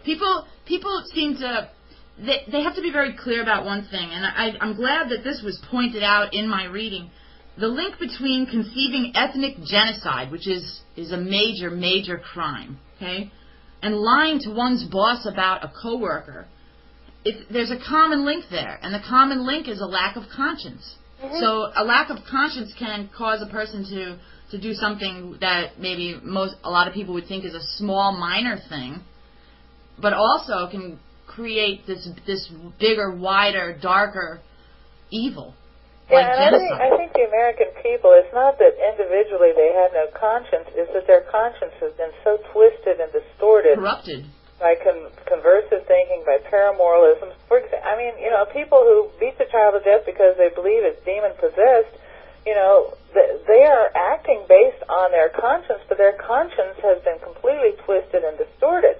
People seem to, they have to be very clear about one thing, and I'm glad that this was pointed out in my reading. The link between conceiving ethnic genocide, which is a major, major crime, okay, and lying to one's boss about a coworker, there's a common link there, and the common link is a lack of conscience. Mm-hmm. So a lack of conscience can cause a person to do something that maybe a lot of people would think is a small, minor thing, but also can create this bigger, wider, darker evil. Yeah, and I think the American people, it's not that individually they have no conscience, it's that their conscience has been so twisted and distorted. Corrupted. By conversive thinking, by paramoralism. For example, I mean, people who beat the child to death because they believe it's demon-possessed, they are acting based on their conscience, but their conscience has been completely twisted and distorted.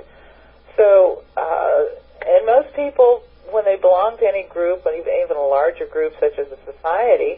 So, and most people, when they belong to any group, and even a larger group such as a society,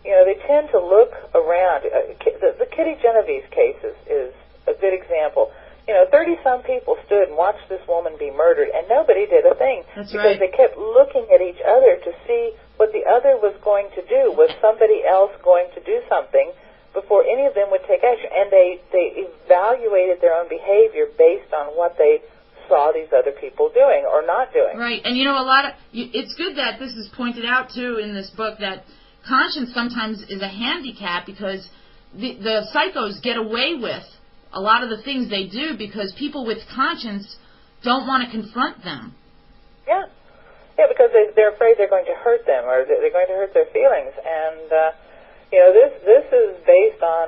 they tend to look around. The Kitty Genovese case is a good example. 30-some people stood and watched this woman be murdered, and nobody did a thing. That's because right. They kept looking at each other to see what the other was going to do. Was somebody else going to do something before any of them would take action? And they evaluated their own behavior based on what they saw these other people doing or not doing. Right, and it's good that this is pointed out too in this book, that conscience sometimes is a handicap because the psychos get away with a lot of the things they do because people with conscience don't want to confront them. Yeah, because they're afraid they're going to hurt them or they're going to hurt their feelings, and this is based on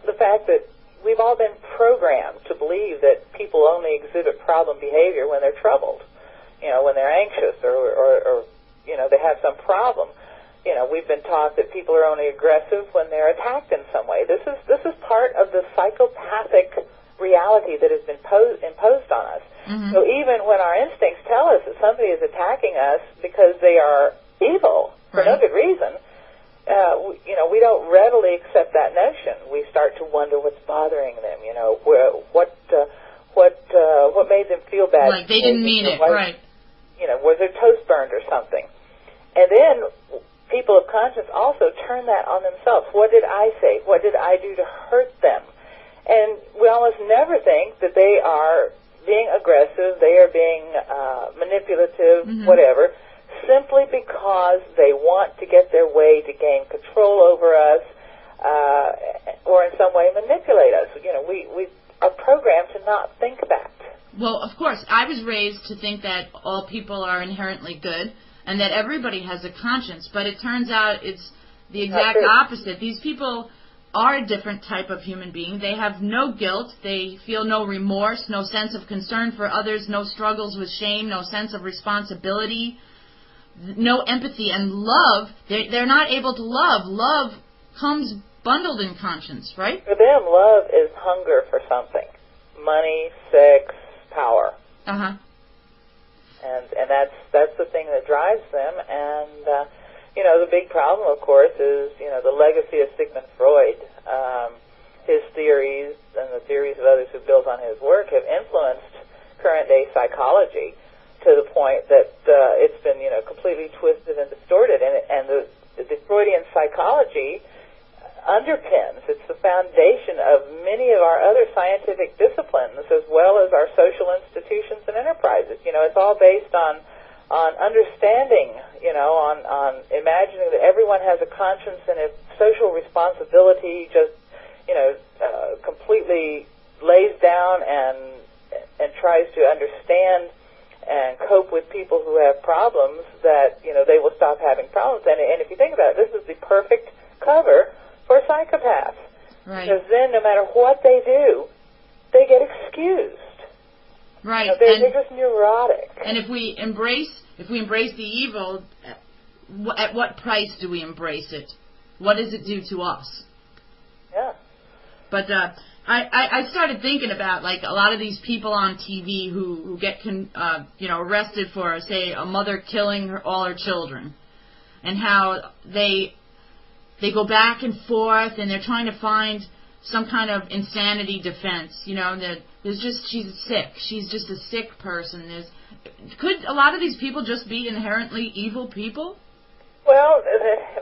the fact that we've all been programmed to believe that people only exhibit problem behavior when they're troubled, when they're anxious or they have some problem. We've been taught that people are only aggressive when they're attacked in some way. This is part of the psychopathic reality that has been imposed on us. Mm-hmm. So even when our instincts tell us that somebody is attacking us because they are evil for no good reason, we don't readily accept that notion. We start to wonder what's bothering them. What made them feel bad? Like they didn't mean it, right? Was their toast burned or something? And then people of conscience also turn that on themselves. What did I say? What did I do to hurt them? And we almost never think that they are being aggressive, they are being manipulative, whatever, simply because they want to get their way to gain control over us or in some way manipulate us. We are programmed to not think that. Well, of course, I was raised to think that all people are inherently good and that everybody has a conscience, but it turns out it's the exact opposite. These people are a different type of human being. They have no guilt. They feel no remorse, no sense of concern for others, no struggles with shame, no sense of responsibility, no empathy. And love, they're not able to love. Love comes bundled in conscience, right? For them, love is hunger for something. Money, sex, power. Uh-huh. And that's the thing that drives them. And, the big problem, of course, is, the legacy of Sigmund Freud. His theories and the theories of others who built on his work have influenced current-day psychology to the point that it's been, completely twisted and distorted. And the Freudian psychology underpins, it's the foundation of many of our other scientific disciplines as well as our social institutions and enterprises. It's all based on understanding, on imagining that everyone has a conscience, and if social responsibility just, completely lays down and tries to understand and cope with people who have problems, that, they will stop having problems. And if you think about it, this is the perfect cover for psychopaths. Right. Because then no matter what they do, they get excused. Right. They're just neurotic. And if we embrace the evil, at what price do we embrace it? What does it do to us? Yeah. But I started thinking about, like, a lot of these people on TV who get arrested for, say, a mother killing all her children, and how they go back and forth and they're trying to find some kind of insanity defense. That she's sick. She's just a sick person. Could a lot of these people just be inherently evil people? Well,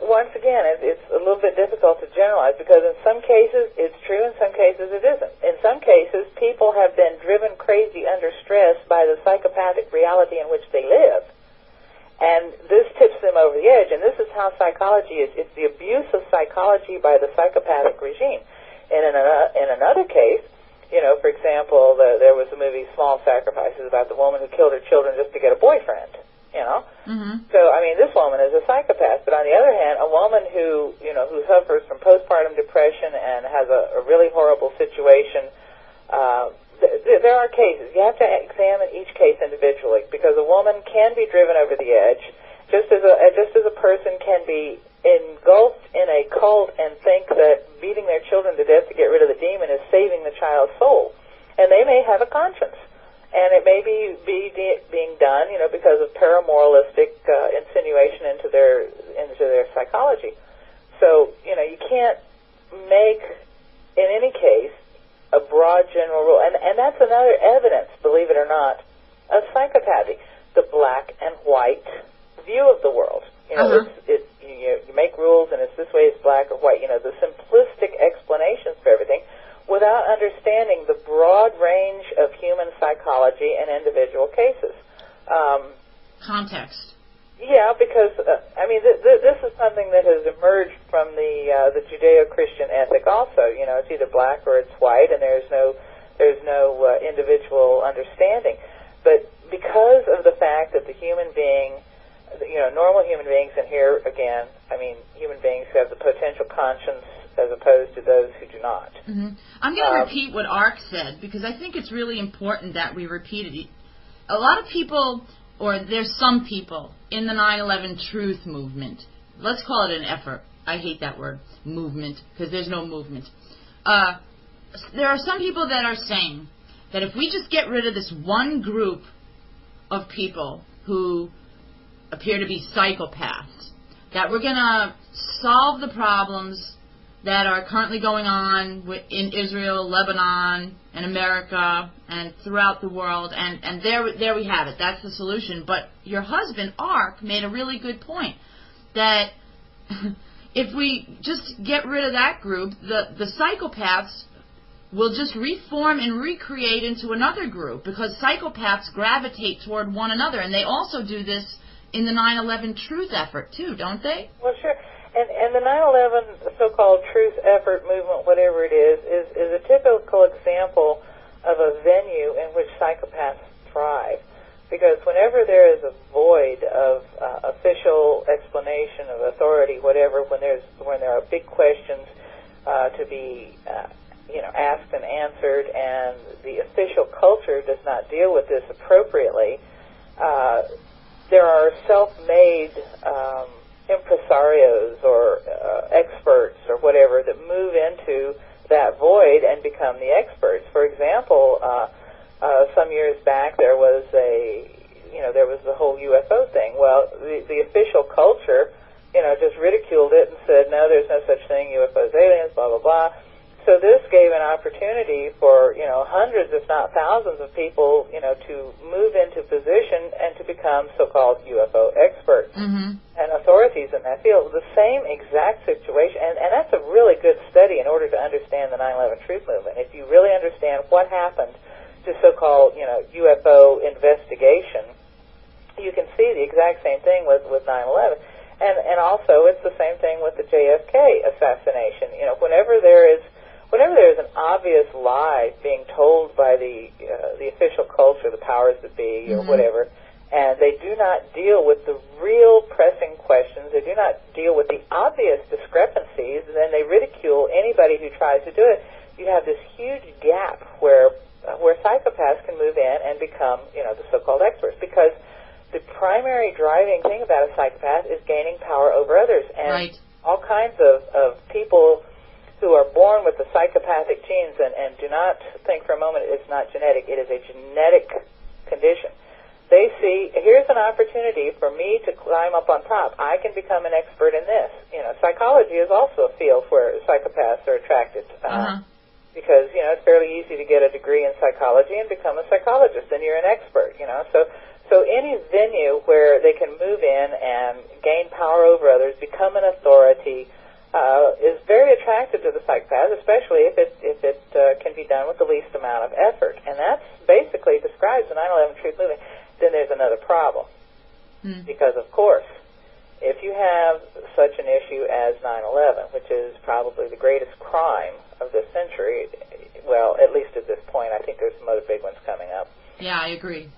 once again, it's a little bit difficult to generalize because in some cases it's true, in some cases it isn't. In some cases, people have been driven crazy under stress by the psychopathic reality in which they live. And this tips them over the edge, and this is how psychology is. It's the abuse of psychology by the psychopathic regime. And in another case, for example, there was the movie Small Sacrifices about the woman who killed her children just to get a boyfriend, Mm-hmm. So, this woman is a psychopath. But on the other hand, a woman who suffers from postpartum depression and has a really horrible situation, there are cases. You have to examine each case individually because a woman can be driven over the edge, just as a person can be engulfed in a cult and think that beating their children to death to get rid of the demon is saving the child's soul. And they may have a conscience. And it may be being done, because of paramoralistic insinuation into their psychology. So, you can't make, in any case, a broad general rule. And that's another evidence, believe it or not, of psychopathy, the black and white view of the world. You make rules, and it's this way, it's black or white. The simplistic explanations for everything, without understanding the broad range of human psychology in individual cases. Context. Yeah, because this is something that has emerged from the Judeo-Christian ethic. Also, it's either black or it's white, and there's no individual understanding. But because of the fact that the human being, normal human beings, and here again, human beings who have the potential conscience as opposed to those who do not. Mm-hmm. I'm going to repeat what Ark said because I think it's really important that we repeat it. A lot of people, or there's some people in the 9/11 truth movement. Let's call it an effort. I hate that word, movement, because there's no movement. There are some people that are saying that if we just get rid of this one group of people who appear to be psychopaths, that we're going to solve the problems that are currently going on in Israel, Lebanon, and America, and throughout the world, and there we have it. That's the solution. But your husband, Ark, made a really good point, that if we just get rid of that group, the psychopaths will just reform and recreate into another group, because psychopaths gravitate toward one another, and they also do this in the 9/11 truth effort, too, don't they? Well, sure. And the 9/11 so-called truth effort movement, whatever it is a typical example of a venue in which psychopaths thrive. Because whenever there is a void of official explanation, of authority, whatever, when there are big questions to be asked and answered, and the official culture does not deal with this appropriately, there are self-made impresarios or experts or whatever that move into that void and become the experts. For example, some years back there was the whole UFO thing. Well, the official culture, just ridiculed it and said, no, there's no such thing, UFOs, aliens, blah, blah, blah. So this gave an opportunity for, hundreds, if not thousands of people, to move into position and to become so-called UFO experts and authorities in that field. The same exact situation, and that's a really good study in order to understand the 9/11 truth movement. If you really understand what happened to so-called, UFO investigation, you can see the exact same thing with 9/11. And also it's the same thing with the JFK assassination. Whenever there is an obvious lie being told by the official culture, the powers that be, or whatever, and they do not deal with the real pressing questions, they do not deal with the obvious discrepancies, and then they ridicule anybody who tries to do it, you have this huge gap where psychopaths can move in and become, the so-called experts, because the primary driving thing about a psychopath is gaining power over others, and all kinds of people who are born with the psychopathic genes, and do not think for a moment it's not genetic. It is a genetic condition. They see, here's an opportunity for me to climb up on top. I can become an expert in this. Psychology is also a field where psychopaths are attracted. because, you know, it's fairly easy to get a degree in psychology and become a psychologist, and you're an expert, you know. So any venue where they can move in and gain power over others, become an authority, is very attractive to the psychopath, especially if it can be done with the least amount of effort. And that's basically describes the 9/11 truth movement. Then there's another problem. Because, of course, if you have such an issue as 9/11, which is probably the greatest crime of this century, well, at least at this point, I think there's some other big ones coming up. Yeah, I agree.